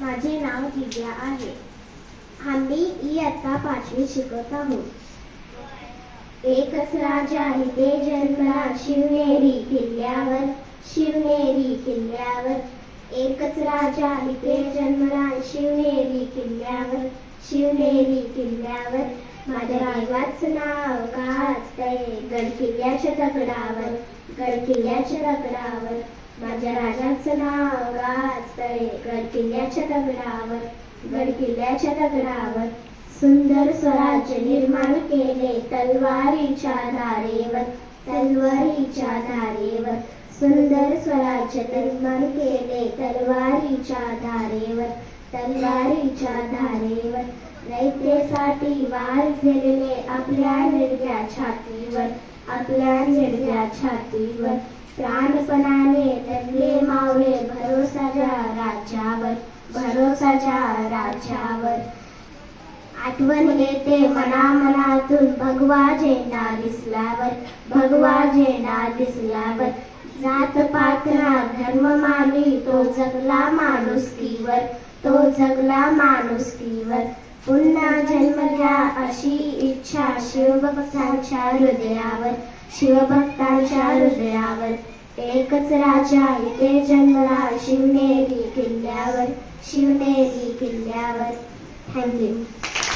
माझे नाव दिव्या आहे. आम्ही इयत्ता 5वी शिकत आहोत. एकच राजा इथे जन्मला शिवनेरी किल्ल्यावर, शिवनेरी किल्ल्यावर. एकच राजा इथे जन्मला शिवनेरी किल्ल्यावर, शिवनेरी किल्ल्यावर. माझ्या राजाचं नाव गाजतंय गडकिल्ल्याच्या दगडावर, गडकिल्ल्याच्या दगडावर. माझ्या राजाचं नाव गाजतंय गडकिल्ल्याच्या दगडावर, गडकिल्ल्याच्या दगडावर. सुंदर स्वराज्य निर्माण केले तलवारीच्या धारेवर, तलवारीच्या धारेवर. सुंदर स्वराज्य निर्माण केले तलवारीच्या धारेवर, तलवारीच्या धारेवर. रयतेसाठी वार झेलले आपल्या निर्भया छातीवर, आपल्या निर्भया छातीवर. प्राणपणाने लढले मावळे भरोसाच्या राज्यावर, भरोसाच्या राज्यावर. आठवण येते मनामनातून भगवा झेंडा दिसल्यावर, भगवा झेंडा दिसल्यावर. जात पात ना धर्म मानली तो जगला माणुसकीवर, तो जगला माणुसकीवर. पुन्हा जन्म घ्या अशी इच्छा शिवभक्तांच्या हृदयावर, शिवभक्तांच्या हृदयावर. एकच राजा इथे जन्मला शिवनेरी किल्ल्यावर, शिवनेरी किल्ल्यावर. थँक्यू.